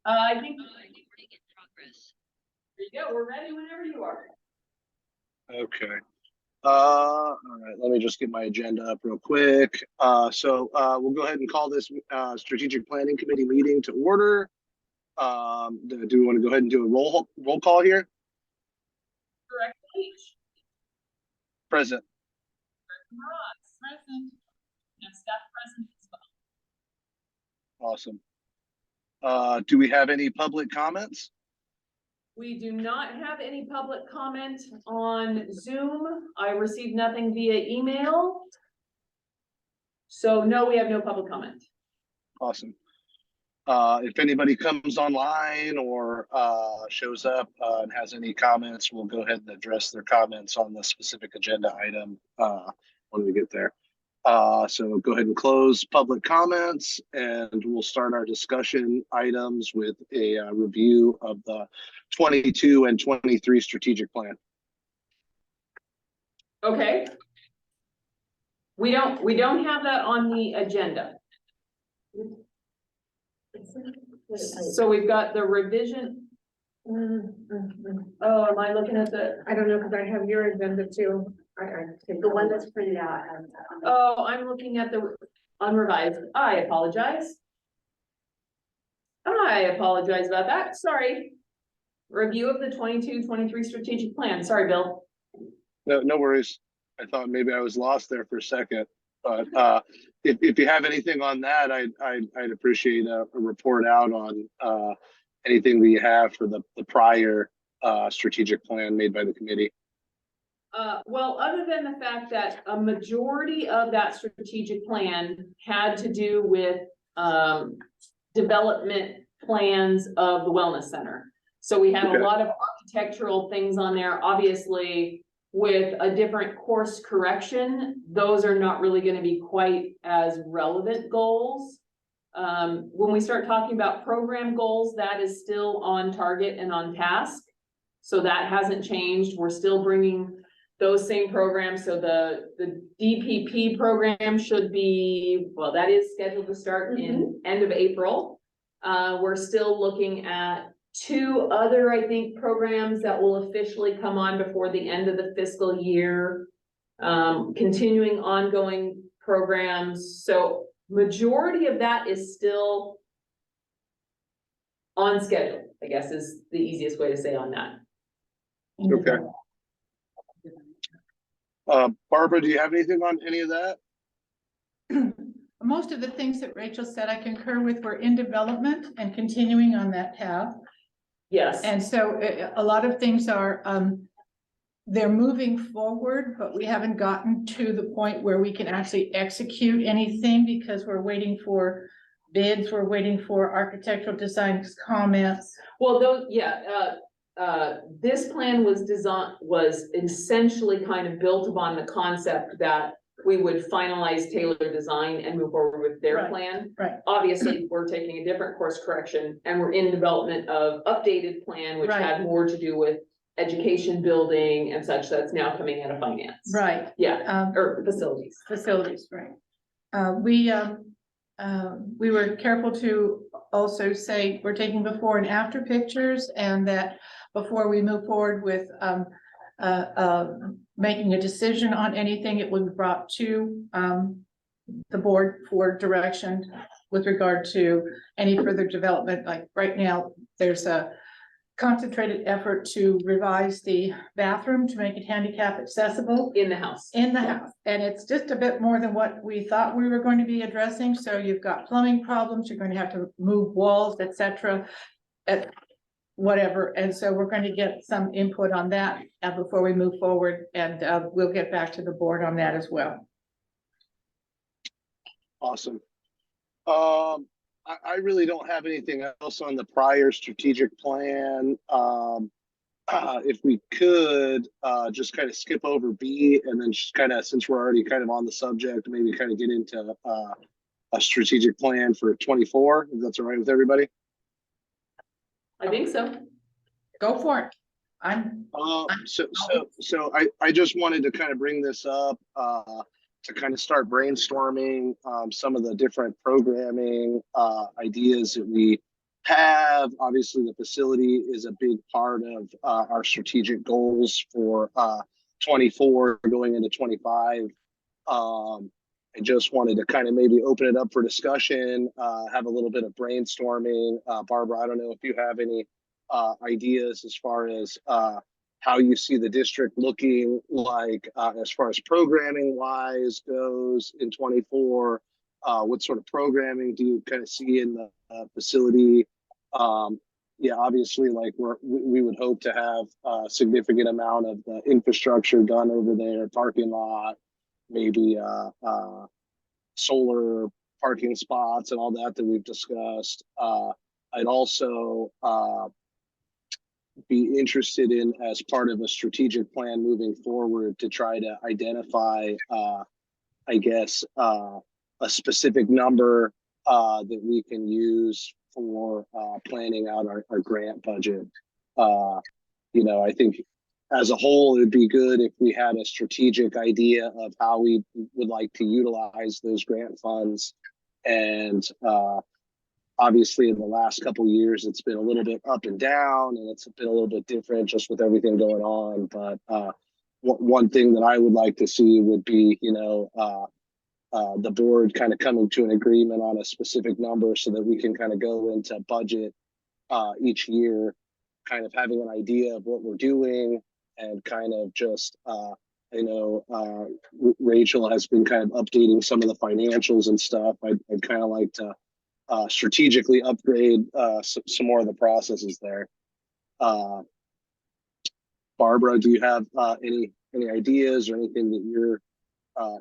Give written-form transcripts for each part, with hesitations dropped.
I think recording in progress. There you go. We're ready whenever you are. Okay. All right. Let me just get my agenda up real quick. So we'll go ahead and call this strategic planning committee meeting to order. Do we want to go ahead and do a roll call here? Correct. Present. Present. And staff present as well. Awesome. Do we have any public comments? We do not have any public comment on Zoom. I received nothing via email. So no, we have no public comment. Awesome. If anybody comes online or shows up and has any comments, we'll go ahead and address their comments on the specific agenda item when we get there. So go ahead and close public comments, and we'll start our discussion items with a review of the 22 and 23 strategic plan. Okay. We don't have that on the agenda. So we've got the revision. Oh, am I looking at the? I don't know, because I have your agenda too. The one that's printed out. Oh, I'm looking at the unrevised. I apologize. I apologize about that. Sorry. Review of the 22-23 strategic plan. Sorry, Bill. No worries. I thought maybe I was lost there for a second, but if you have anything on that, I'd appreciate a report out on anything we have for the prior strategic plan made by the committee. Well, other than the fact that a majority of that strategic plan had to do with development plans of the wellness center. So we had a lot of architectural things on there, obviously with a different course correction. Those are not really going to be quite as relevant goals. When we start talking about program goals, that is still on target and on task. So that hasn't changed. We're still bringing those same programs. So the DPP program should be, well, that is scheduled to start in end of April. We're still looking at 2 other, I think, programs that will officially come on before the end of the fiscal year. Continuing ongoing programs. So majority of that is still on schedule, I guess is the easiest way to say on that. Okay. Barbara, do you have anything on any of that? Most of the things that Rachel said, I concur with. We're in development and continuing on that path. Yes. And so a lot of things are, they're moving forward, but we haven't gotten to the point where we can actually execute anything because we're waiting for bids, we're waiting for architectural design comments. Well, those, this plan was essentially kind of built upon the concept that we would finalize tailored design and move forward with their plan. Right. Obviously, we're taking a different course correction and we're in development of updated plan, which had more to do with education building and such. That's now coming out of finance. Right. Yeah. Or facilities. Facilities, right. We were careful to also say we're taking before and after pictures, and that before we move forward with making a decision on anything, it will be brought to the board for direction with regard to any further development. Like right now, there's a concentrated effort to revise the bathroom to make it handicap accessible In the house. And it's just a bit more than what we thought we were going to be addressing. So you've got plumbing problems, you're going to have to move walls, etc. Whatever. And so we're going to get some input on that before we move forward, and we'll get back to the board on that as well. Awesome. I really don't have anything else on the prior strategic plan. If we could just kind of skip over B, and then just kind of, since we're already kind of on the subject, maybe kind of get into a strategic plan for 24, if that's all right with everybody. I think so. Go for it. So I just wanted to kind of bring this up to kind of start brainstorming some of the different programming ideas that we have. Obviously, the facility is a big part of our strategic goals for 24 going into 25. I just wanted to kind of maybe open it up for discussion, have a little bit of brainstorming. Barbara, I don't know if you have any ideas as far as how you see the district looking like as far as programming wise goes in 24. What sort of programming do you kind of see in the facility? Yeah, obviously, like we would hope to have a significant amount of the infrastructure done over there, parking lot, maybe solar parking spots and all that we've discussed. I'd also be interested in, as part of a strategic plan moving forward, to try to identify, I guess, a specific number that we can use for planning out our grant budget. You know, I think as a whole, it'd be good if we had a strategic idea of how we would like to utilize those grant funds. And obviously, in the last couple of years, it's been a little bit up and down, and it's been a little bit different just with everything going on. But one thing that I would like to see would be, you know, the board kind of coming to an agreement on a specific number so that we can kind of go into budget each year, kind of having an idea of what we're doing, and kind of just, I know Rachel has been kind of updating some of the financials and stuff. I'd kind of like to strategically upgrade some more of the processes there. Barbara, do you have any ideas or anything that you're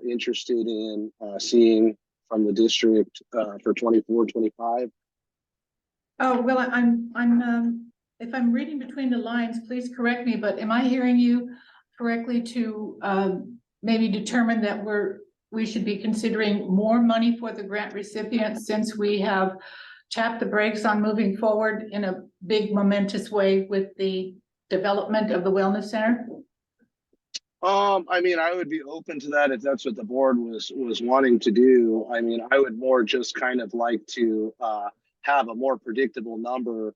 interested in seeing from the district for 24, 25? Oh, well, I'm if I'm reading between the lines, please correct me, but am I hearing you correctly to maybe determine that we should be considering more money for the grant recipients, since we have tapped the brakes on moving forward in a big momentous way with the development of the wellness center? I mean, I would be open to that if that's what the board was wanting to do. I mean, I would more just kind of like to have a more predictable number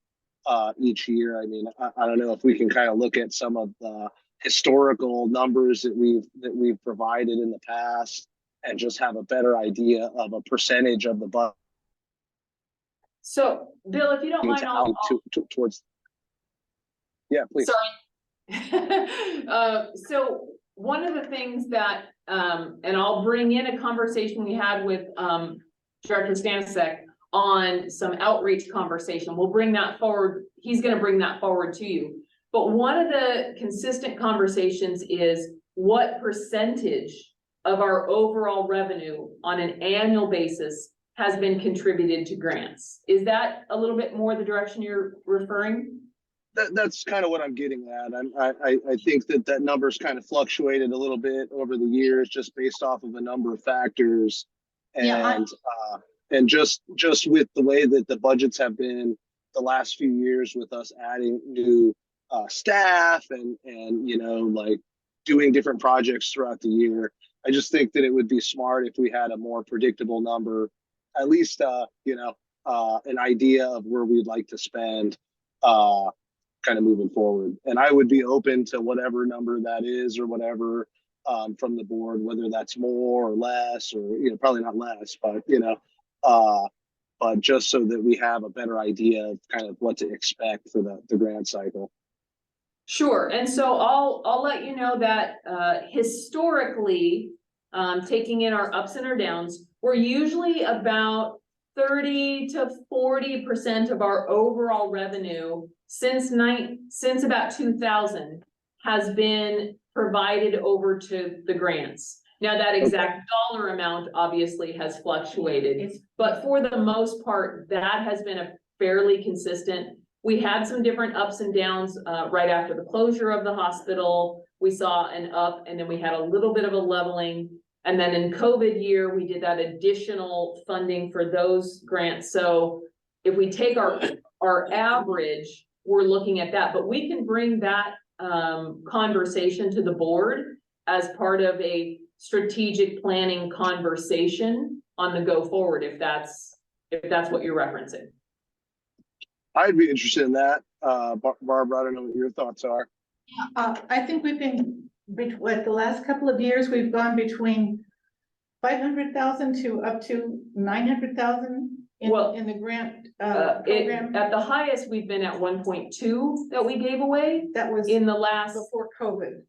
each year. I mean, I don't know if we can kind of look at some of the historical numbers that we've provided in the past and just have a better idea of a percentage of the budget. So, Bill, if you don't mind, I'll towards. Yeah, please. Sorry. So one of the things that, and I'll bring in a conversation we had with Director Stanisek on some outreach conversation. We'll bring that forward. He's going to bring that forward to you. But one of the consistent conversations is what percentage of our overall revenue on an annual basis has been contributed to grants. Is that a little bit more the direction you're referring? That's kind of what I'm getting at. I think that number's kind of fluctuated a little bit over the years, just based off of a number of factors, and and just with the way that the budgets have been the last few years, with us adding new staff and you know, like doing different projects throughout the year. I just think that it would be smart if we had a more predictable number, at least you know, an idea of where we'd like to spend kind of moving forward. And I would be open to whatever number that is, or whatever from the board, whether that's more or less, or, you know, probably not less, but, you know, but just so that we have a better idea of kind of what to expect for the grant cycle. Sure. And so I'll let you know that historically, taking in our ups and our downs, we're usually about 30 to 40% of our overall revenue since about 2000 has been provided over to the grants. Now that exact dollar amount obviously has fluctuated, but for the most part, that has been a fairly consistent. We had some different ups and downs right after the closure of the hospital. We saw an up, and then we had a little bit of a leveling. And then in COVID year, we did that additional funding for those grants. So if we take our average, we're looking at that, but we can bring that conversation to the board as part of a strategic planning conversation on the go forward, if that's what you're referencing. I'd be interested in that. Barbara, I don't know what your thoughts are. I think we've been, with the last couple of years, we've gone between 500,000 to up to 900,000 Well, in the grant, It, program. at the highest, we've been at 1.2 that we gave away That was in the last, before COVID.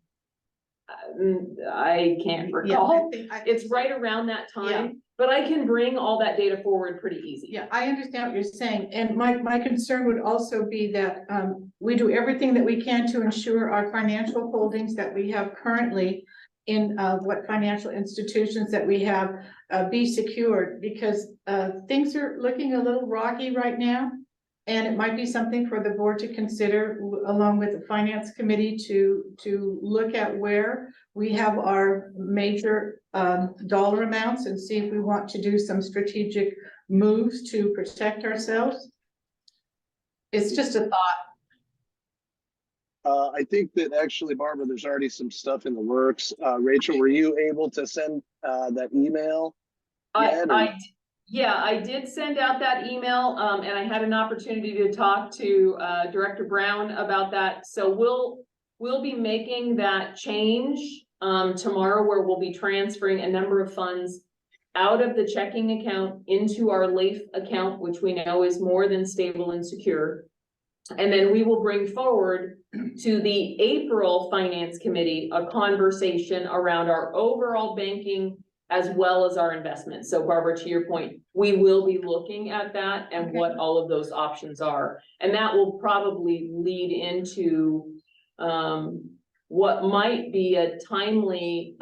I can't Yeah, recall. I It's right around that Yeah. time, but I can bring all that data forward pretty easy. Yeah, I understand what you're saying, and my concern would also be that, we do everything that we can to ensure our financial holdings that we have currently in, what financial institutions that we have, be secured, because, things are looking a little rocky right now. And it might be something for the board to consider, along with the finance committee, to look at where we have our major, dollar amounts, and see if we want to do some strategic moves to protect ourselves. It's just a thought. I think that actually, Barbara, there's already some stuff in the works. Rachel, were you able to send that email? Yeah, I did send out that email, and I had an opportunity to talk to, Director Brown about that. So we'll be making that change, tomorrow, where we'll be transferring a number of funds out of the checking account into our LAIF account, which we know is more than stable and secure. And then we will bring forward to the April Finance Committee a conversation around our overall banking as well as our investments. So Barbara, to your point, we will be looking at that and Okay. what all of those options are. And that will probably lead into what might be a timely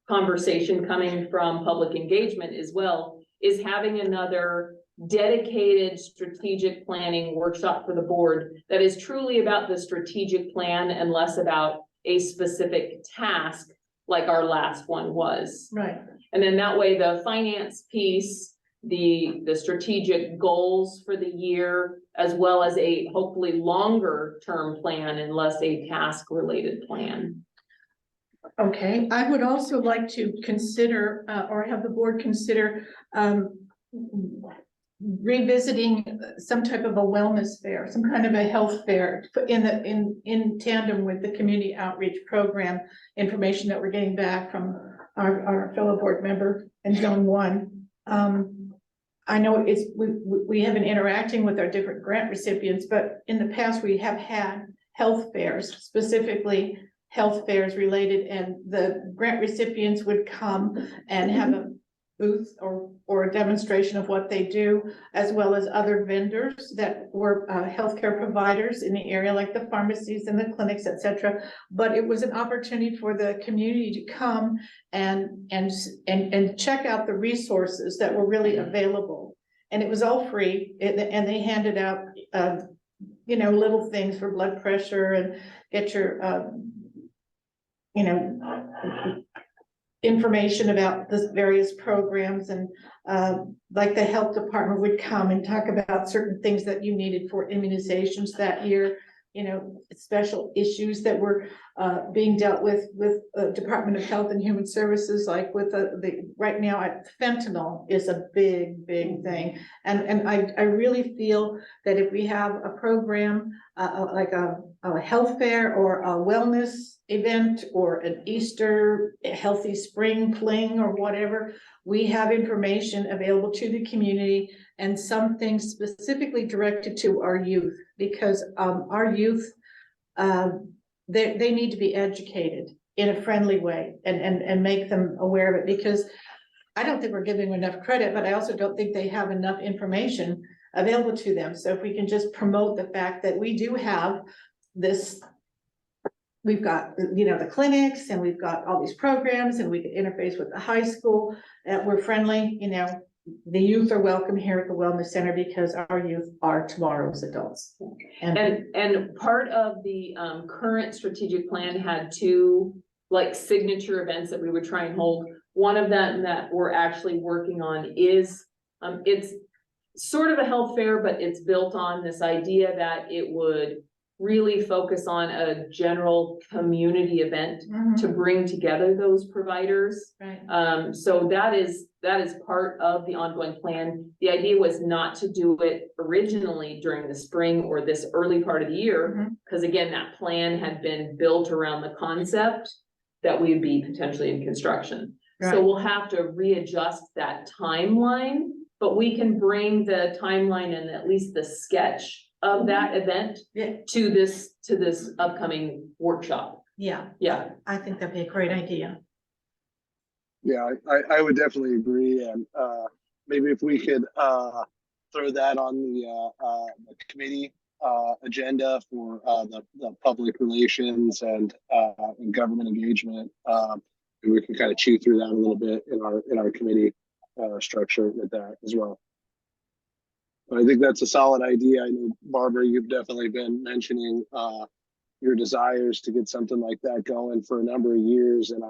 conversation coming from public engagement as well, is having another dedicated strategic planning workshop for the board that is truly about the strategic plan and less about a specific task like our last one was. Right. And then that way the finance piece, the strategic goals for the year, as well as a hopefully longer term plan and less a task related plan. Okay, I would also like to consider, or have the board consider, revisiting some type of a wellness fair, some kind of a health fair in tandem with the community outreach program information that we're getting back from our fellow board member in Zone 1. I know we have been interacting with our different grant recipients, but in the past we have had health fairs, specifically health fairs related, and the grant recipients would come and have a booth or a demonstration of what they do, as well as other vendors that were healthcare providers in the area, like the pharmacies and the clinics, etc. But it was an opportunity for the community to come and check out the resources that were really available. And it was all free, and they handed out little things for blood pressure and get your information about the various programs, and like the health department would come and talk about certain things that you needed for immunizations that year, special issues that were being dealt with Department of Health and Human Services, like with the right now fentanyl is a big thing, and I really feel that if we have a program like a health fair or a wellness event or an Easter healthy spring fling or whatever, we have information available to the community and some things specifically directed to our youth, because our youth, they need to be educated in a friendly way and make them aware of it, because I don't think we're giving them enough credit, but I also don't think they have enough information available to them. So if we can just promote the fact that we do have this, we've got, the clinics, and we've got all these programs, and we can interface with the high school, that we're friendly, the youth are welcome here at the Wellness Center, because our youth are tomorrow's adults. And part of the current strategic plan had two signature events that we would try and hold. One of them that we're actually working on is, it's sort of a health fair, but it's built on this idea that it would really focus on a general community event to bring together those providers. Right. So that is that is part of the ongoing plan. The idea was not to do it originally during the spring or this early part of the year, Mhm. because again, that plan had been built around the concept that we would be potentially in construction. So Right. we'll have to readjust that timeline, but we can bring the timeline and at least the sketch of that event Yeah, to this upcoming workshop. yeah, Yeah, I think that'd be a great idea. Yeah, I would definitely agree, and maybe if we could throw that on the committee agenda for the public relations and government engagement. And we can kind of chew through that a little bit in our committee structure with that as well. I think that's a solid idea. I know, Barbara, you've definitely been mentioning your desires to get something like that going for a number of years, and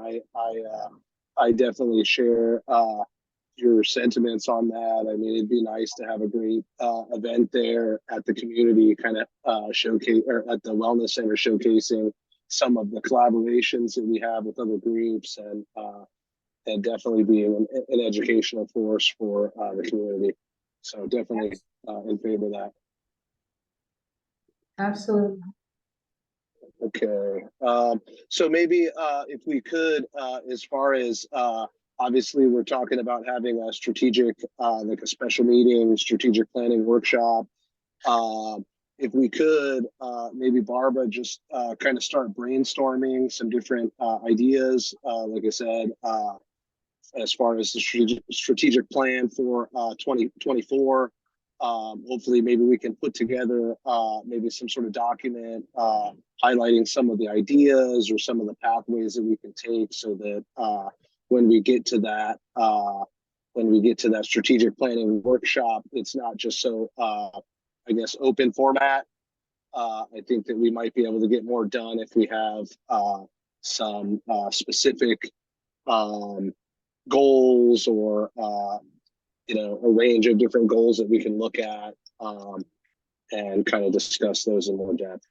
I definitely share your sentiments on that. I mean, it'd be nice to have a great event there at the community kind of showcase, or at the wellness center, showcasing some of the collaborations that we have with other groups, and definitely being an educational force for the community. So definitely in favor of that. Absolutely. Okay, so maybe if we could, as far as obviously we're talking about having a strategic, like a special meeting, strategic planning workshop. If we could, maybe Barbara just kind of start brainstorming some different ideas, like I said, as far as the strategic plan for 2024. Hopefully maybe we can put together maybe some sort of document highlighting some of the ideas or some of the pathways that we can take, so that when we get to that strategic planning workshop, it's not just so I guess open format. I think that we might be able to get more done if we have some specific goals, or a range of different goals that we can look at and kind of discuss those in more depth.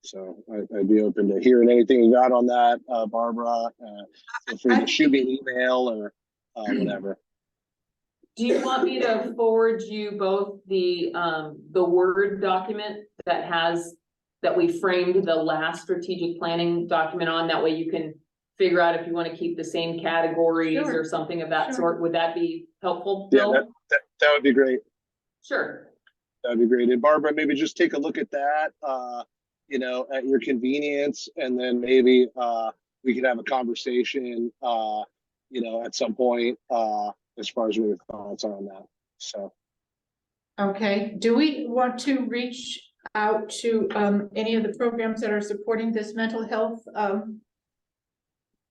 So I'd be open to hearing anything you got on that, Barbara. Feel free to shoot me an email or whatever. do you want me to forward you both the Word document that we framed the last strategic planning document on? That way you can figure out if you want to keep the same categories Sure. or something of that Sure. sort. Would that be helpful, Yeah, Bill? that would be great. Sure. That'd be great. And Barbara, maybe just take a look at that, at your convenience, and then maybe we could have a conversation, at some point, as far as what your thoughts are on that. So. Okay, do we want to reach out to any of the programs that are supporting this mental health?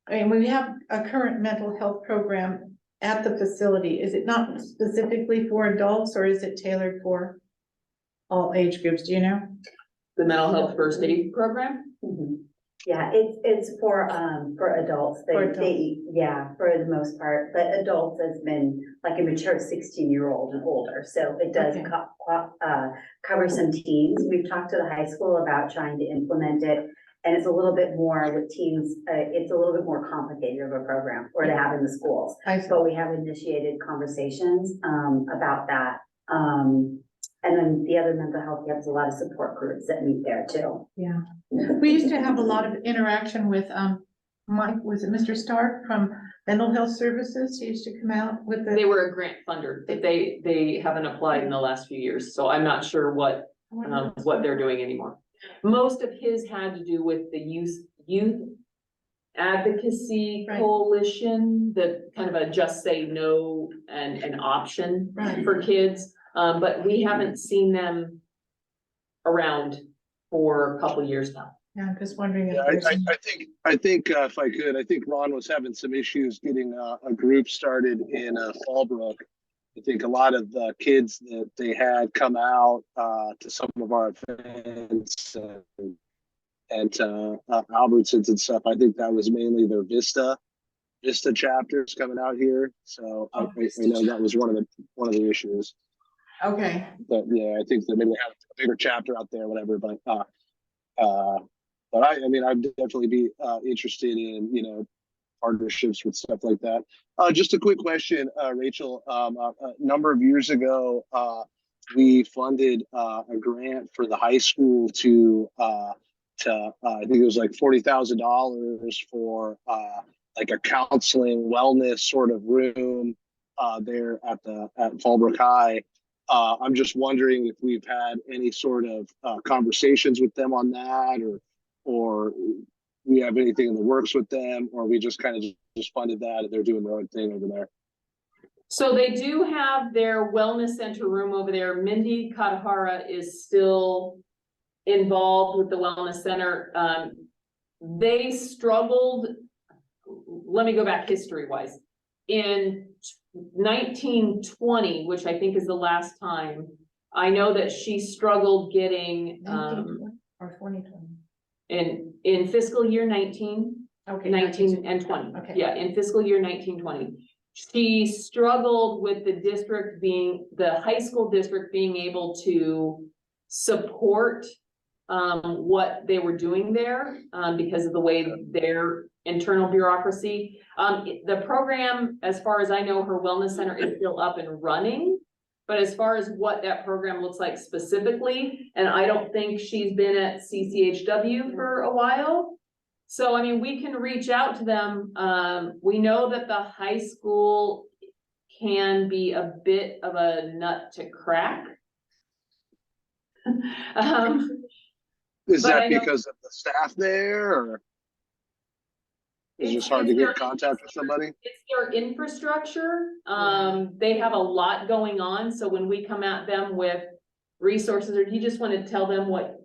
And we have a current mental health program at the facility. Is it not specifically for adults, or is it tailored for all age groups? Do you know? The mental health first aid program? Mhm. Yeah, it's for adults. For adults. For the most part, but adults has been like a mature 16-year-old and older, so it does Okay. cover some teens. We've talked to the high school about trying to implement it, and it's a little bit more with teens. It's a little bit more complicated of a program or to have in the schools. But we have initiated conversations about that. And then the other mental health, we have a lot of support groups that meet there too. Yeah, we used to have a lot of interaction with Mike, was it Mr. Stark from Mental Health Services? He used to come out with They the. were a grant funder, but they haven't applied in the last few years, so I'm not sure what they're doing anymore. Most of his had to do with the youth advocacy Right. coalition, the kind of a just say no and an option Right. for kids. But we haven't seen them around for a couple years now. Yeah, I'm just wondering if Yeah, there's. I think if I could, I think Ron was having some issues getting a group started in Fallbrook. I think a lot of the kids that they had come out to some of our events and to Albertsons and stuff. I think that was mainly their Vista chapters coming out here. So I know that was one of the issues. Okay, But yeah, I think that maybe they have a bigger chapter out there, whatever. But I mean, I'd definitely be interested in, partnerships with stuff like that. Just a quick question, Rachel. A number of years ago, we funded a grant for the high school to I think it was like $40,000 for like a counseling wellness sort of room there at Fallbrook High. I'm just wondering if we've had any sort of conversations with them on that, or we have anything in the works with them, or we just kind of just funded that and they're doing their own thing over there. So they do have their wellness center room over there. Mindy Katahara is still involved with the wellness center. They struggled, let me go back history wise. In 1920, which I think is the last time, I know that she struggled getting 1920 or 2020. in fiscal year 19, Okay. 19 and 20. Okay. Yeah, in fiscal year 1920. She struggled with the high school district being able to support what they were doing there because of the way their internal bureaucracy. The program, as far as I know, her wellness center is still up and running. But as far as what that program looks like specifically, and I don't think she's been at CCHW for a while. So, I mean, we can reach out to them. We know that the high school can be a bit of a nut to crack. Is But that I know- because of the staff there, or is it just hard to get in contact with somebody? It's their infrastructure. They have a lot going on. So when we come at them with resources, or do you just want to tell them what?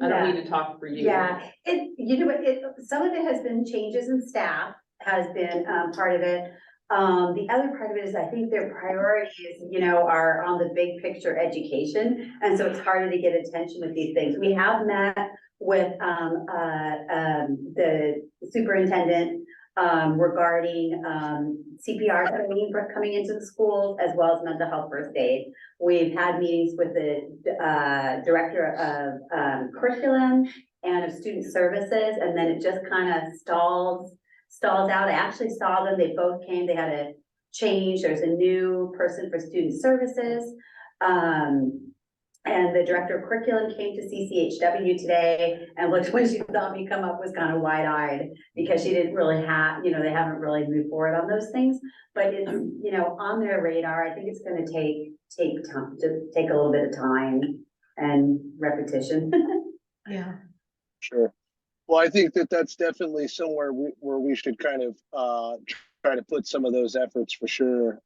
I don't need to talk for you. Yeah, some of it has been changes in staff has been part of it. The other part of it is I think their priorities, are on the big picture education. And so it's harder to get attention with these things. We have met with the superintendent regarding CPR training for coming into the schools, as well as mental health first aid. We've had meetings with the director of curriculum and of student services, and then it just kind of stalls out. I actually saw them, they both came, they had a change, there's a new person for student services. And the director of curriculum came to CCHW today and looked, when she saw me come up, was kind of wide-eyed because she didn't really have, they haven't really moved forward on those things. But it's, on their radar. I think it's gonna take time, to take a little bit of time and repetition. Yeah. Sure. Well, I think that's definitely somewhere where we should kind of try to put some of those efforts for sure.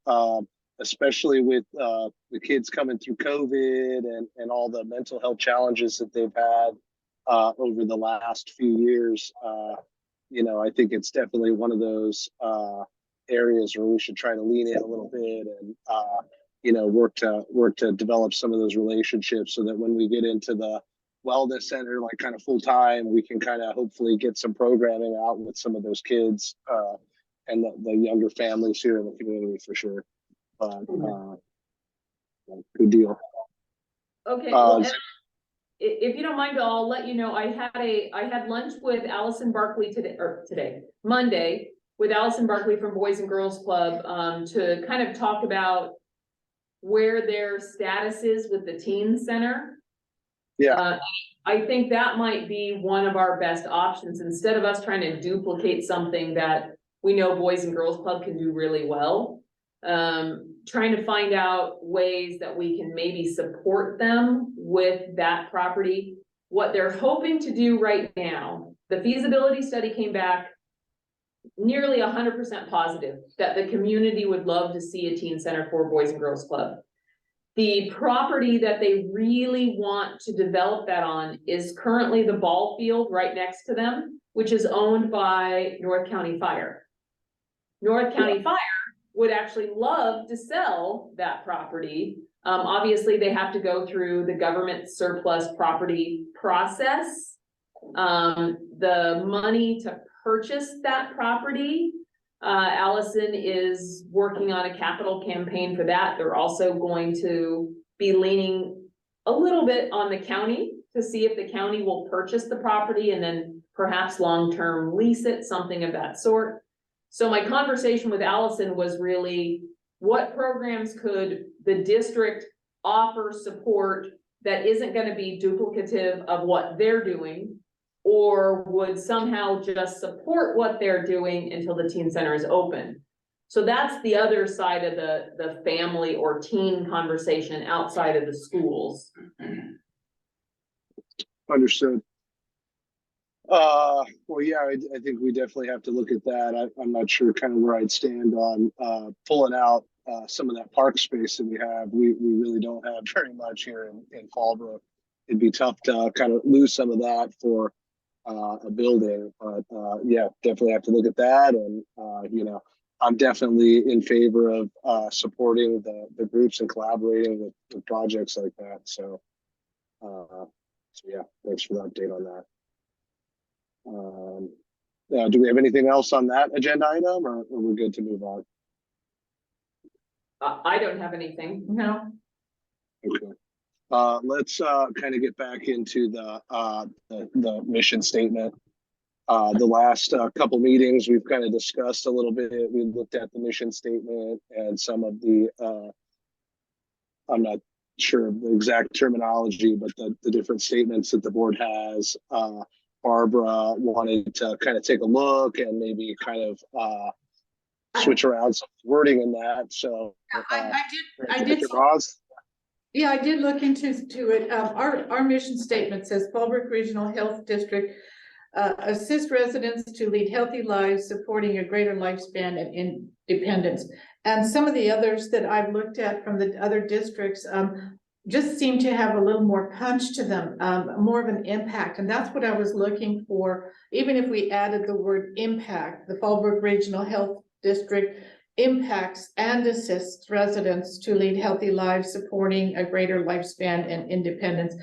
Especially with the kids coming through COVID and all the mental health challenges that they've had over the last few years. I think it's definitely one of those areas where we should try to lean in a little bit and work to develop some of those relationships so that when we get into the wellness center, like kind of full time, we can kind of hopefully get some programming out with some of those kids and the younger families here in the community for sure. Good deal. Okay, well, if you don't mind, I'll let you know, I had lunch with Allison Barkley Monday, with Allison Barkley from Boys and Girls Club, to kind of talk about where their status is with the teen center. Yeah. I think that might be one of our best options, instead of us trying to duplicate something that we know Boys and Girls Club can do really well. Trying to find out ways that we can maybe support them with that property. What they're hoping to do right now, the feasibility study came back nearly 100% positive that the community would love to see a teen center for Boys and Girls Club. The property that they really want to develop that on is currently the ball field right next to them, which is owned by North County Fire. North County Fire would actually love to sell that property. Obviously, they have to go through the government surplus property process. The money to purchase that property, Allison is working on a capital campaign for that. They're also going to be leaning a little bit on the county to see if the county will purchase the property and then perhaps long-term lease it, something of that sort. So my conversation with Allison was really, what programs could the district offer support that isn't gonna be duplicative of what they're doing? Or would somehow just support what they're doing until the teen center is open? So that's the other side of the family or teen conversation outside of the schools. Understood. Well, yeah, I think we definitely have to look at that. I'm not sure kind of where I'd stand on pulling out some of that park space that we have. We really don't have very much here in Fallbrook. It'd be tough to kind of lose some of that for a building, but yeah, definitely have to look at that. And you know, I'm definitely in favor of supporting the groups and collaborating with projects like that. So yeah, thanks for the update on that. Do we have anything else on that agenda item, or are we good to move on? I don't have anything. No, Okay. Let's kind of get back into the mission statement. The last couple meetings, we've kind of discussed a little bit. We looked at the mission statement and some of the, I'm not sure of the exact terminology, but the different statements that the board has. Barbara wanted to kind of take a look and maybe kind of switch around some wording in that. So I did. Roz? Yeah, I did look into it. Our mission statement says Fallbrook Regional Health District assist residents to lead healthy lives, supporting a greater lifespan and independence. And some of the others that I've looked at from the other districts just seem to have a little more punch to them, more of an impact. And that's what I was looking for. Even if we added the word impact, the Fallbrook Regional Health District impacts and assists residents to lead healthy lives, supporting a greater lifespan and independence.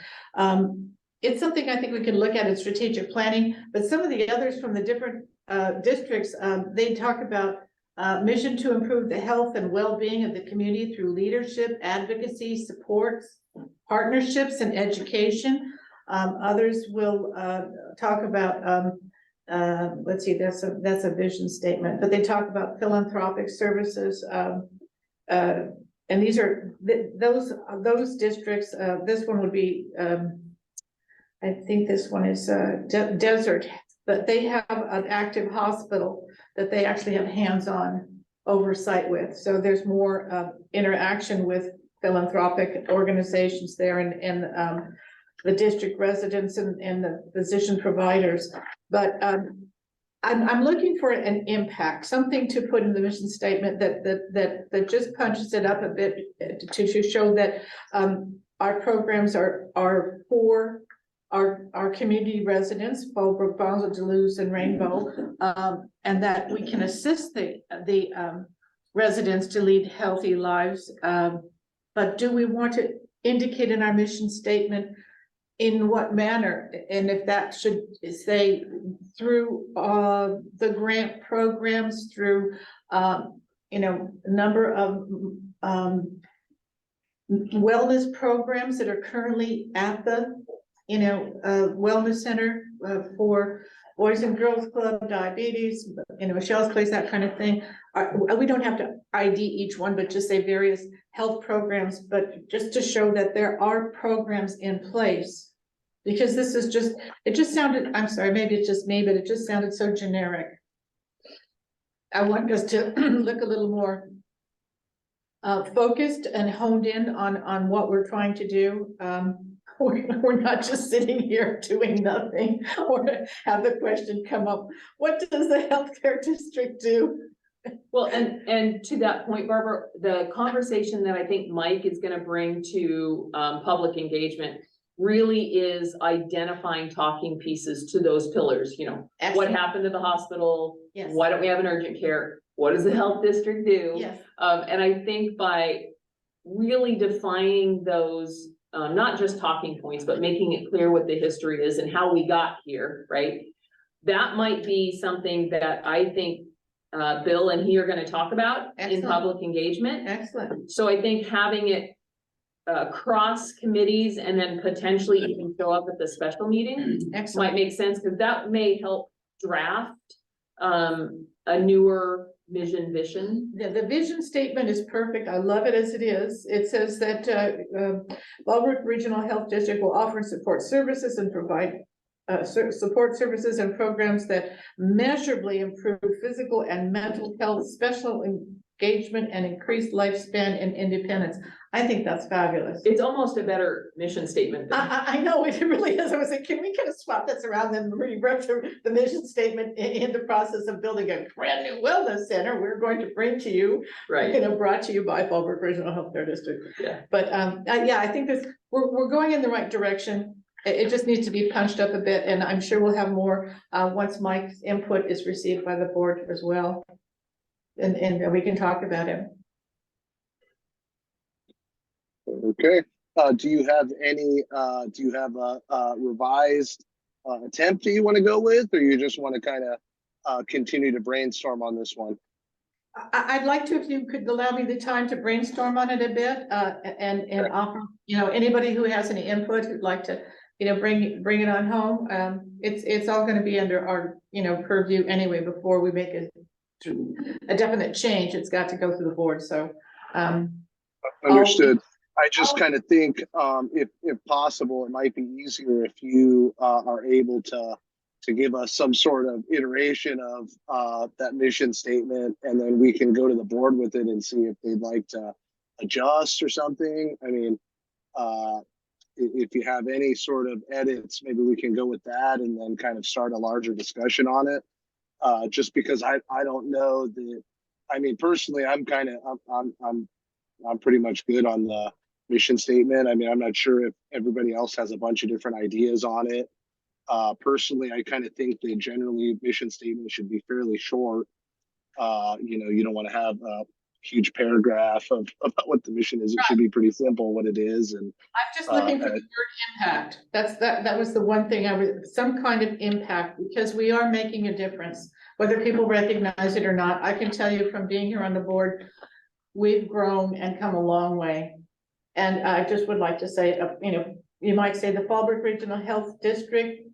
It's something I think we can look at in strategic planning, but some of the others from the different districts, they talk about mission to improve the health and well-being of the community through leadership, advocacy, supports, partnerships, and education. Others will talk about let's see, that's a vision statement, but they talk about philanthropic services. And these are those districts. This one would be, I think this one is desert, but they have an active hospital that they actually have hands-on oversight with. So there's more interaction with philanthropic organizations there and the district residents and the physician providers. But I'm looking for an impact, something to put in the mission statement that just punches it up a bit to show that our programs are for our community residents, Fallbrook, Bonsall, Duluth, and Rainbow, and that we can assist the residents to lead healthy lives. But do we want to indicate in our mission statement in what manner? And if that should say through the grant programs, through you know, a number of wellness programs that are currently at the wellness center for Boys and Girls Club, diabetes, Michelle's Place, that kind of thing. We don't have to ID each one, but just say various health programs, but just to show that there are programs in place. Because this is just, it just sounded, I'm sorry, maybe it's just me, but it just sounded so generic. I want us to look a little more focused and honed in on what we're trying to do. We're not just sitting here doing nothing, or have the question come up, what does the healthcare district do? Well, and to that point, Barbara, the conversation that I think Mike is going to bring to public engagement really is identifying talking pieces to those pillars. Excellent. What happened to the hospital? Yes. Why don't we have an urgent care? What does the health district do? Yes. And I think by really defining those, not just talking points, but making it clear what the history is and how we got here, right? That might be something that I think Bill and he are going to talk about in public engagement. Excellent. So I think having it cross committees and then potentially even show up at the special meeting might make sense, because that may help draft a newer vision. The vision statement is perfect. I love it as it is. It says that Fallbrook Regional Health District will offer and support services and provide support services and programs that measurably improve physical and mental health, special engagement, and increased lifespan and independence. I think that's fabulous. It's almost a better mission statement. I know, it really is. I was like, can we kind of swap this around and rewrite the mission statement in the process of building a brand new wellness center we're going to bring to you, Right. brought to you by Fallbrook Regional Healthcare District. Yeah. But yeah, I think this, we're going in the right direction. It just needs to be punched up a bit, and I'm sure we'll have more once Mike's input is received by the board as well. And we can talk about it. Okay, do you have a revised attempt that you want to go with, or you just want to kind of continue to brainstorm on this one? I'd like to, if you could allow me the time to brainstorm on it a bit, and offer, anybody who has any input who'd like to, bring it on home. It's all gonna be under our, purview anyway, before we make a definite change. It's got to go through the board, so. Understood. I just kind of think, if possible, it might be easier if you are able to give us some sort of iteration of that mission statement, and then we can go to the board with it and see if they'd like to adjust or something. I mean, if you have any sort of edits, maybe we can go with that and then kind of start a larger discussion on it. Just because I don't know that, I mean, personally, I'm pretty much good on the mission statement. I mean, I'm not sure if everybody else has a bunch of different ideas on it. Personally, I kind of think that generally mission statements should be fairly short. You don't want to have a huge paragraph about what the mission is. It should be pretty simple what it is. And I'm just looking for the word impact. That was the one thing some kind of impact, because we are making a difference, whether people recognize it or not. I can tell you from being here on the board, we've grown and come a long way. And I just would like to say, you might say the Fallbrook Regional Health District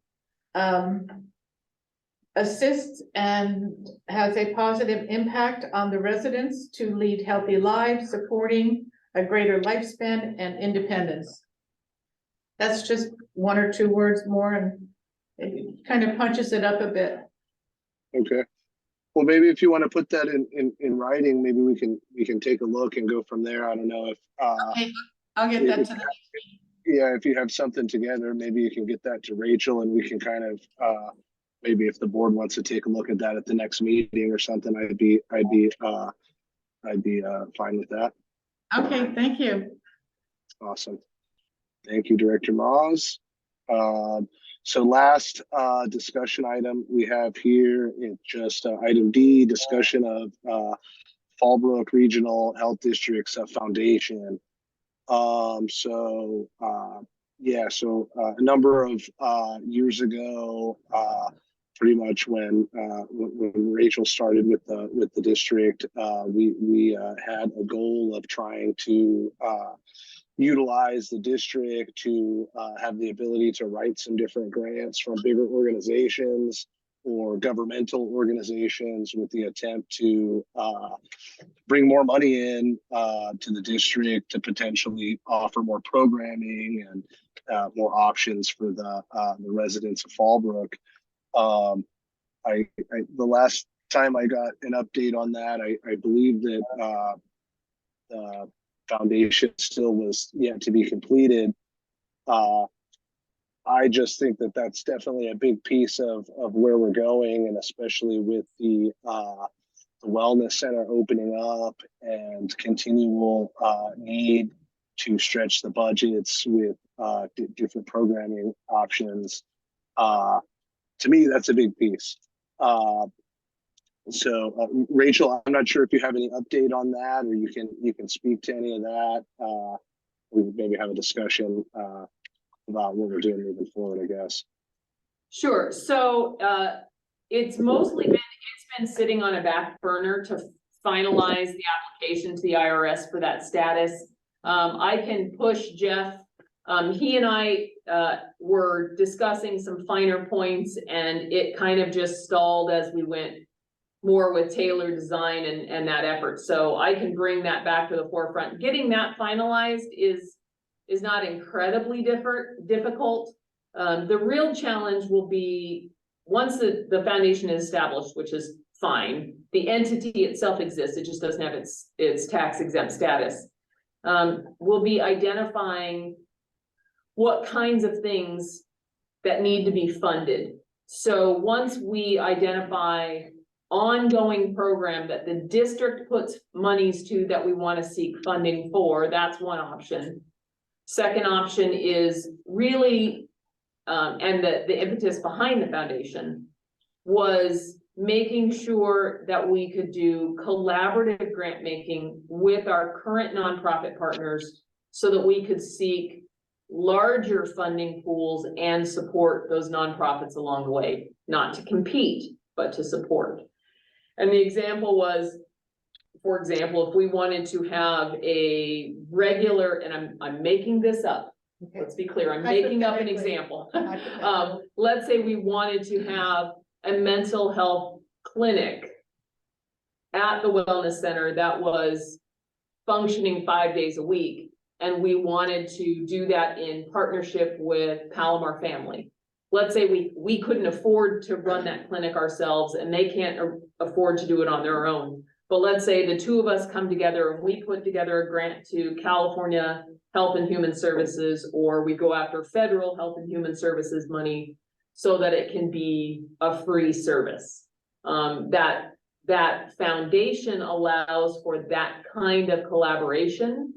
assists and has a positive impact on the residents to lead healthy lives, supporting a greater lifespan and independence. That's just one or two words more, and it kind of punches it up a bit. okay. Well, maybe if you want to put that in writing, maybe we can take a look and go from there. I don't know if Okay, I'll get that to them. Yeah, if you have something together, maybe you can get that to Rachel, and we can kind of maybe if the board wants to take a look at that at the next meeting or something, I'd be fine with that. Okay, thank you. Awesome. Thank you, Director Moss. So last discussion item we have here is just item D, discussion of Fallbrook Regional Health District's foundation. A number of years ago, pretty much when Rachel started with the district, we had a goal of trying to utilize the district to have the ability to write some different grants from bigger organizations or governmental organizations, with the attempt to bring more money in to the district to potentially offer more programming and more options for the residents of Fallbrook. The last time I got an update on that, I believe that the foundation still was yet to be completed. I just think that that's definitely a big piece of where we're going, and especially with the wellness center opening up and continual need to stretch the budgets with different programming options. To me, that's a big piece. Rachel, I'm not sure if you have any update on that, or you can speak to any of that. We maybe have a discussion about what we're doing moving forward, I guess. Sure. So it's been sitting on a back burner to finalize the application to the IRS for that status. I can push Jeff. He and I were discussing some finer points, and it kind of just stalled as we went more with tailored design and that effort. So I can bring that back to the forefront. Getting that finalized is not incredibly difficult. The real challenge will be once the foundation is established, which is fine, the entity itself exists, it just doesn't have its tax exempt status. We'll be identifying what kinds of things that need to be funded. So once we identify ongoing program that the district puts monies to that we want to seek funding for, that's one option. Second option is really, and the impetus behind the foundation was making sure that we could do collaborative grant making with our current nonprofit partners so that we could seek larger funding pools and support those nonprofits along the way, not to compete, but to support. And the example was, for example, if we wanted to have a regular, and I'm making this up, Okay. let's be clear, I'm making up an example. Let's say we wanted to have a mental health clinic at the wellness center that was functioning 5 days a week. And we wanted to do that in partnership with Palomar Family. Let's say we couldn't afford to run that clinic ourselves and they can't afford to do it on their own. But let's say the two of us come together and we put together a grant to California Health and Human Services, or we go after federal Health and Human Services money so that it can be a free service. That foundation allows for that kind of collaboration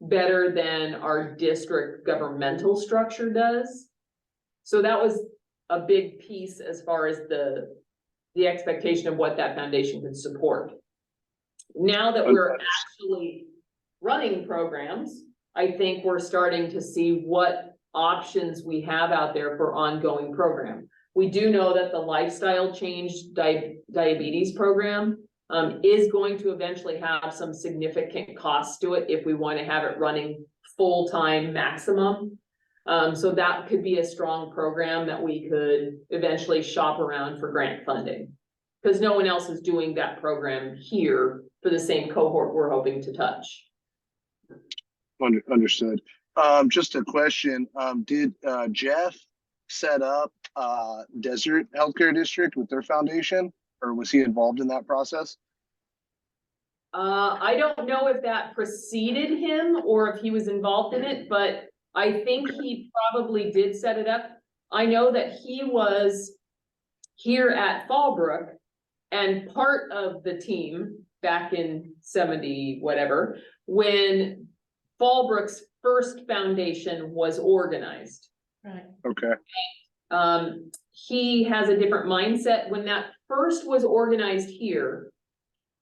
better than our district governmental structure does. So that was a big piece as far as the expectation of what that foundation could support. Now that we're actually running programs, I think we're starting to see what options we have out there for ongoing program. We do know that the lifestyle change diabetes program is going to eventually have some significant costs to it if we want to have it running full-time maximum. So that could be a strong program that we could eventually shop around for grant funding, because no one else is doing that program here for the same cohort we're hoping to touch. Understood. Just a question. Did Jeff set up Desert Healthcare District with their foundation, or was he involved in that process? I don't know if that preceded him or if he was involved in it, but I think he probably did set it up. I know that he was here at Fallbrook and part of the team back in 70 whatever, when Fallbrook's first foundation was organized. Right. Okay. He has a different mindset. When that first was organized here,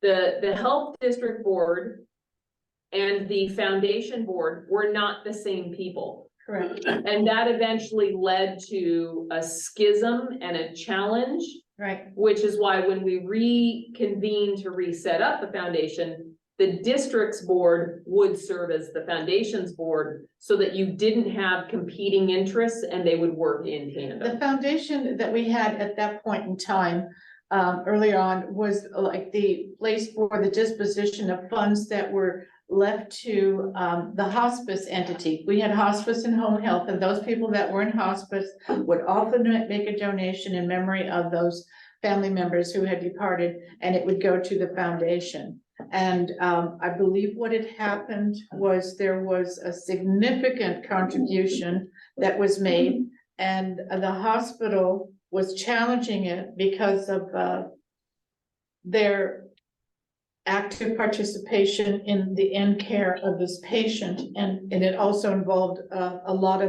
the health district board and the foundation board were not the same people. Correct. And that eventually led to a schism and a challenge. Right. Which is why when we reconvened to reset up the foundation, the district's board would serve as the foundation's board so that you didn't have competing interests and they would work in tandem. The foundation that we had at that point in time, early on, was like the place for the disposition of funds that were left to the hospice entity. We had hospice and home health, and those people that were in hospice would often make a donation in memory of those family members who had departed, and it would go to the foundation. And I believe what had happened was there was a significant contribution that was made, and the hospital was challenging it because of their active participation in the end care of this patient, and it also involved a lot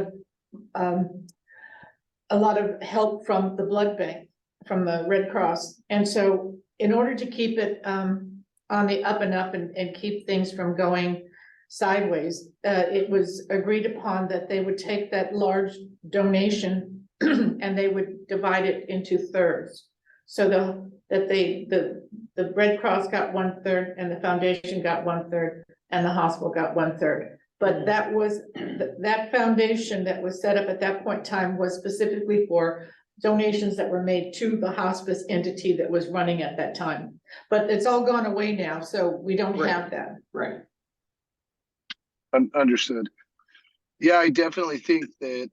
of help from the blood bank, from the Red Cross. And so in order to keep it on the up and up and keep things from going sideways, it was agreed upon that they would take that large donation and they would divide it into thirds. So the Red Cross got 1/3 and the foundation got 1/3 and the hospital got 1/3. But that was, that foundation that was set up at that point in time was specifically for donations that were made to the hospice entity that was running at that time. But it's all gone away now, so we don't Right. have that. Right. Understood. Yeah, I definitely think that,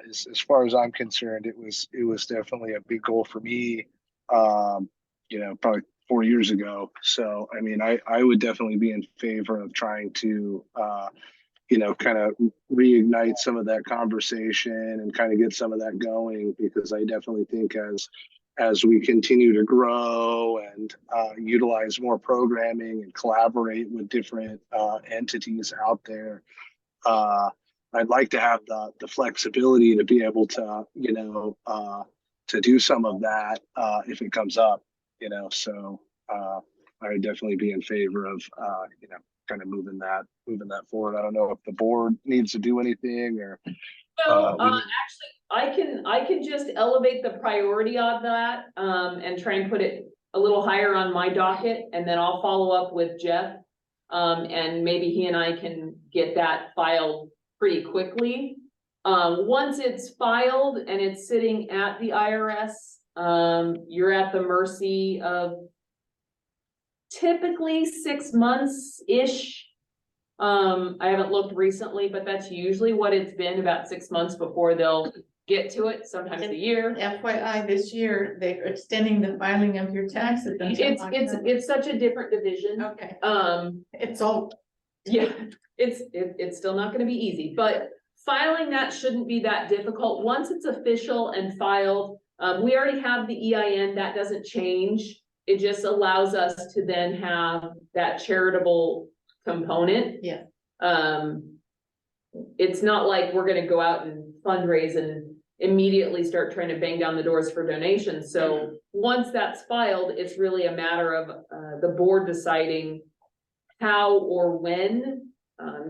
as far as I'm concerned, it was definitely a big goal for me, probably 4 years ago. So, I mean, I would definitely be in favor of trying to, kind of reignite some of that conversation and kind of get some of that going, because I definitely think as we continue to grow and utilize more programming and collaborate with different entities out there, I'd like to have the flexibility to be able to, to do some of that if it comes up, so I would definitely be in favor of, kind of moving that forward. I don't know if the board needs to do anything or. So, actually, I can just elevate the priority of that, and try and put it a little higher on my docket, and then I'll follow up with Jeff. And maybe he and I can get that filed pretty quickly. Once it's filed and it's sitting at the IRS, you're at the mercy of typically 6 months-ish. I haven't looked recently, but that's usually what it's been, about 6 months before they'll get to it, sometimes a year. FYI, this year, they're extending the filing of your taxes until October. It's such a different division. Okay, It's all, yeah, it's still not gonna be easy, but filing that shouldn't be that difficult. Once it's official and filed, we already have the EIN, that doesn't change. It just allows us to then have that charitable component. Yeah. It's not like we're gonna go out and fundraise and immediately start trying to bang down the doors for donations. So once that's filed, it's really a matter of the board deciding how or when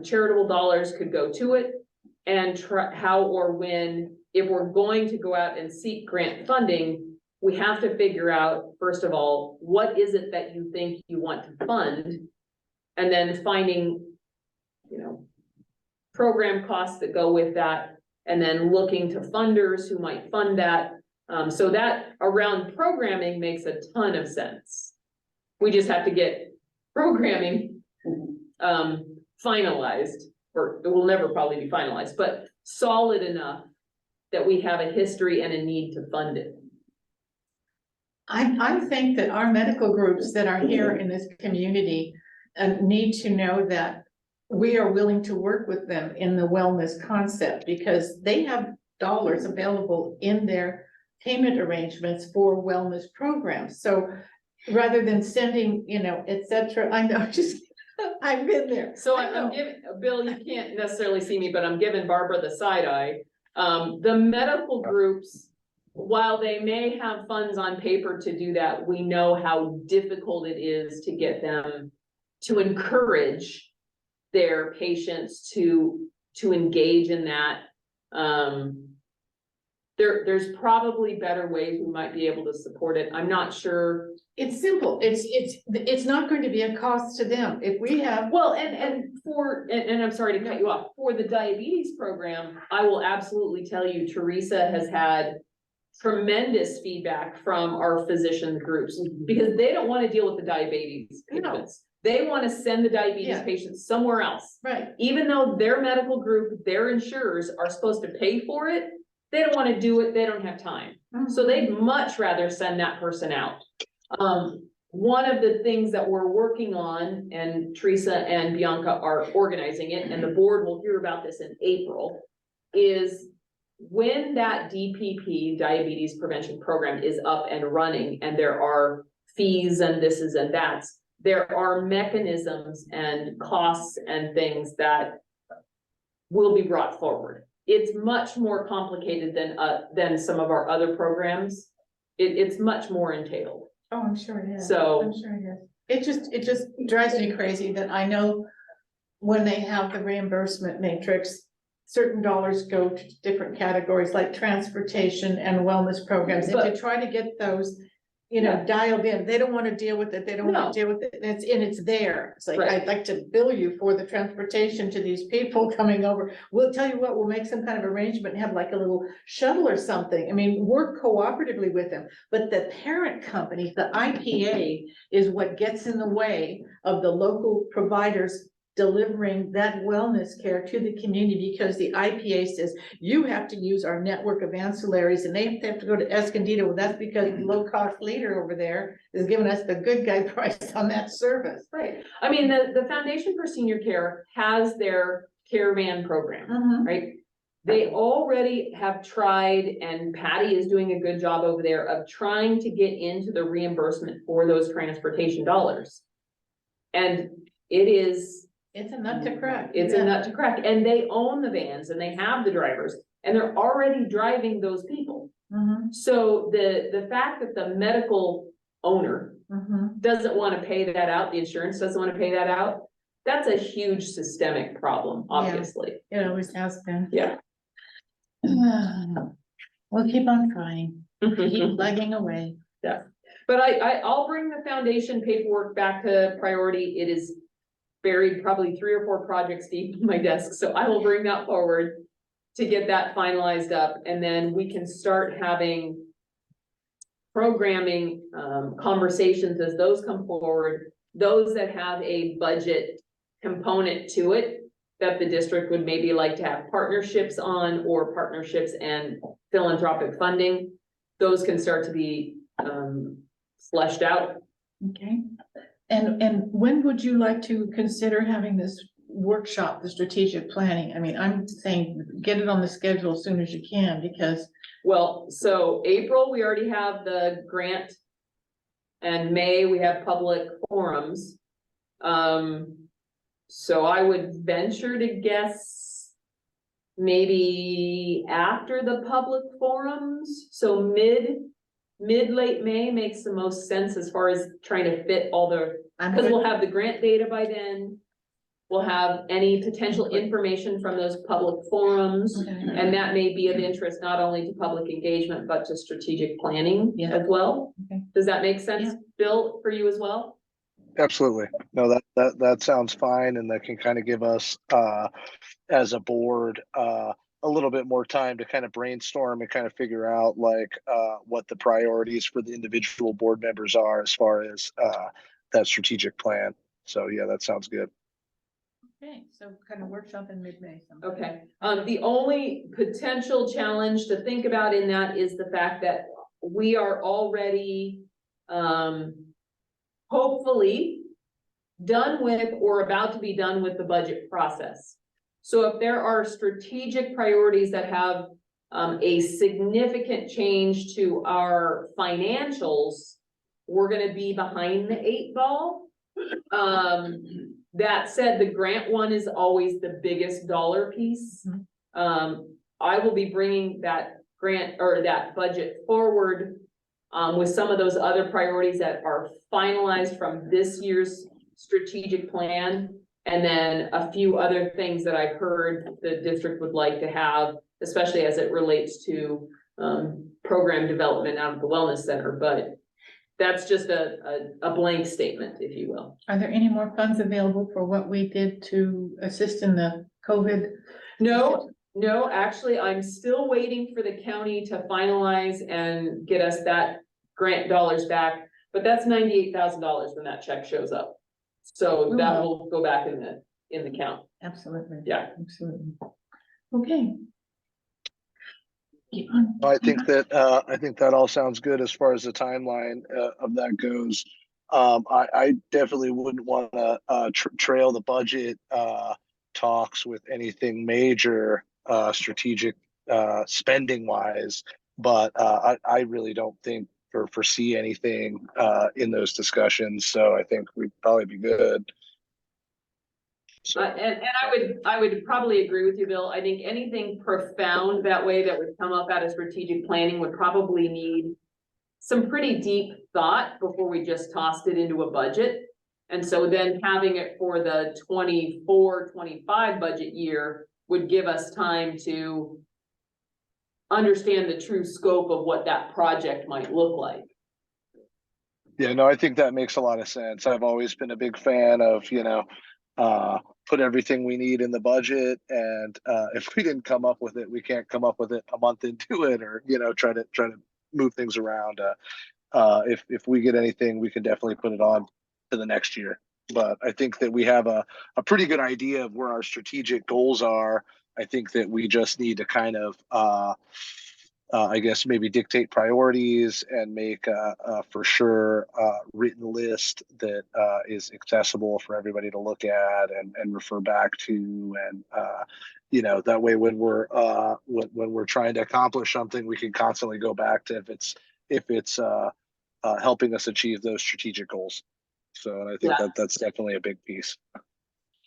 charitable dollars could go to it, and how or when, if we're going to go out and seek grant funding, we have to figure out, first of all, what is it that you think you want to fund, and then finding, program costs that go with that, and then looking to funders who might fund that. So that around programming makes a ton of sense. We just have to get programming finalized, or it will never probably be finalized, but solid enough that we have a history and a need to fund it. I think that our medical groups that are here in this community need to know that we are willing to work with them in the wellness concept, because they have dollars available in their payment arrangements for wellness programs. So rather than sending, et cetera, I know, just, I've been there. So I'm giving, Bill, you can't necessarily see me, but I'm giving Barbara the side eye. The medical groups, while they may have funds on paper to do that, we know how difficult it is to get them to encourage their patients to engage in that. There's probably better ways we might be able to support it. I'm not sure. It's simple. It's not going to be a cost to them. If we have. Well, and I'm sorry to cut you off. For the diabetes program, I will absolutely tell you, Teresa has had tremendous feedback from our physician groups, because they don't want to deal with the diabetes patients. They want to send the diabetes patients somewhere else. Right. Even though their medical group, their insurers are supposed to pay for it, they don't want to do it. They don't have time. So they'd much rather send that person out. One of the things that we're working on, and Teresa and Bianca are organizing it, and the board will hear about this in April, is when that DPP, diabetes prevention program, is up and running, and there are fees and this is and that's, there are mechanisms and costs and things that will be brought forward. It's much more complicated than some of our other programs. It's much more entailed. Oh, I'm sure it is. So I'm sure it is. It just drives me crazy that I know when they have the reimbursement matrix, certain dollars go to different categories like transportation and wellness programs. And to try to get those you know, Yeah. dialed in. They don't want to deal with it. They don't No. want to deal with it. And it's there. It's like, Right. I'd like to bill you for the transportation to these people coming over. We'll tell you what, we'll make some kind of arrangement and have like a little shuttle or something. I mean, work cooperatively with them. But the parent company, the IPA, is what gets in the way of the local providers delivering that wellness care to the community, because the IPA says you have to use our network of ancillaries, and they have to go to Escondido. Well, that's because the low-cost leader over there is giving us the good guy price on that service. Right. I mean, the Foundation for Senior Care has their caravan program, right? They already have tried, and Patty is doing a good job over there of trying to get into the reimbursement for those transportation dollars. And It's a nut to crack. it's a nut to crack, and they own the vans and they have the drivers and they're already driving those people. So the fact that the medical owner doesn't want to pay that out, the insurance doesn't want to pay that out, that's a huge systemic problem, obviously. It always has been. Yeah. We'll keep on trying, keep plugging away. But I'll bring the foundation paperwork back to priority. It is buried probably 3 or 4 projects deep in my desk, so I will bring that forward to get that finalized up, and then we can start having programming conversations as those come forward, those that have a budget component to it that the district would maybe like to have partnerships on, or partnerships and philanthropic funding. Those can start to be fleshed out. Okay, and when would you like to consider having this workshop, the strategic planning? I mean, I'm saying get it on the schedule as soon as you can, because Well, so April, we already have the grant. And May, we have public forums. So I would venture to guess maybe after the public forums, so late May makes the most sense as far as trying to fit all the, because we'll have the grant data by then. We'll have any potential information from those public forums, and that may be of interest not only to public engagement, but to strategic planning as well. Does that make sense, Bill, for you as well? Absolutely. No, that sounds fine, and that can kind of give us as a board a little bit more time to kind of brainstorm and kind of figure out like what the priorities for the individual board members are as far as that strategic plan. So yeah, that sounds good. okay, so kind of workshop in mid-May. Okay, the only potential challenge to think about in that is the fact that we are already hopefully done with or about to be done with the budget process. So if there are strategic priorities that have a significant change to our financials, we're gonna be behind the 8 ball. That said, the grant one is always the biggest dollar piece. I will be bringing that grant or that budget forward with some of those other priorities that are finalized from this year's strategic plan. And then a few other things that I've heard the district would like to have, especially as it relates to program development out of the wellness center. But that's just a blank statement, if you will. Are there any more funds available for what we did to assist in the COVID? No, actually, I'm still waiting for the county to finalize and get us that grant dollars back, but that's $98,000 when that check shows up. So that will go back in the count. Absolutely. Yeah. Absolutely. Okay. I think that all sounds good as far as the timeline of that goes. I definitely wouldn't want to trail the budget talks with anything major strategic spending wise, but I really don't think or foresee anything in those discussions. So I think we'd probably be good. So. And I would probably agree with you, Bill. I think anything profound that way that would come up out of strategic planning would probably need some pretty deep thought before we just tossed it into a budget. And so then having it for the 24-25 budget year would give us time to understand the true scope of what that project might look like. Yeah, no, I think that makes a lot of sense. I've always been a big fan of, put everything we need in the budget, and if we didn't come up with it, we can't come up with it a month into it, or try to move things around. If we get anything, we can definitely put it on to the next year. But I think that we have a pretty good idea of where our strategic goals are. I think that we just need to kind of I guess maybe dictate priorities and make a for sure written list that is accessible for everybody to look at and refer back to, and that way when we're trying to accomplish something, we can constantly go back to if it's helping us achieve those strategic goals. So, and I think Yeah. that's definitely a big piece.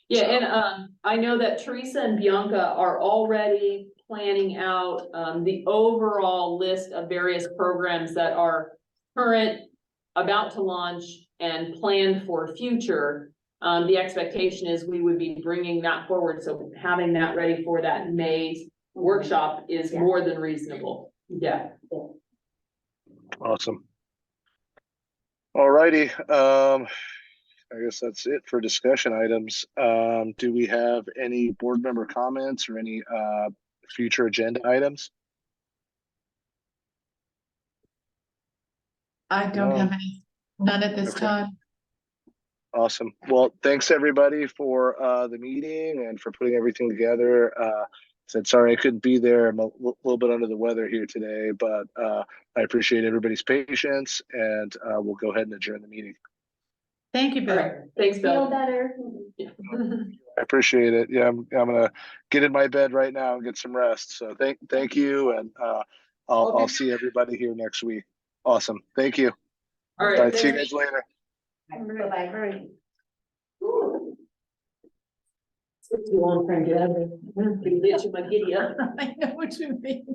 Yeah, So- and I know that Teresa and Bianca are already planning out the overall list of various programs that are current, about to launch, and planned for future. The expectation is we would be bringing that forward, so having that ready for that May workshop is Yeah. more than reasonable. Yeah. Awesome. All righty. I guess that's it for discussion items. Do we have any board member comments or any future agenda items? I don't No. have any, none at this Okay. time. Awesome. Well, thanks everybody for the meeting and for putting everything together. Said sorry I couldn't be there. I'm a little bit under the weather here today, but I appreciate everybody's patience, and we'll go ahead and adjourn the meeting. Thank you, All Bill. right, thanks, Feel Bill. better. I appreciate it. Yeah, I'm gonna get in my bed right now and get some rest. So thank you, and I'll see everybody here next week. Awesome. Thank you. All All right, right, see you thanks. guys later. Bye-bye. Took too long trying to get out of there. Pretty itchy, my giddy up. I know what you mean.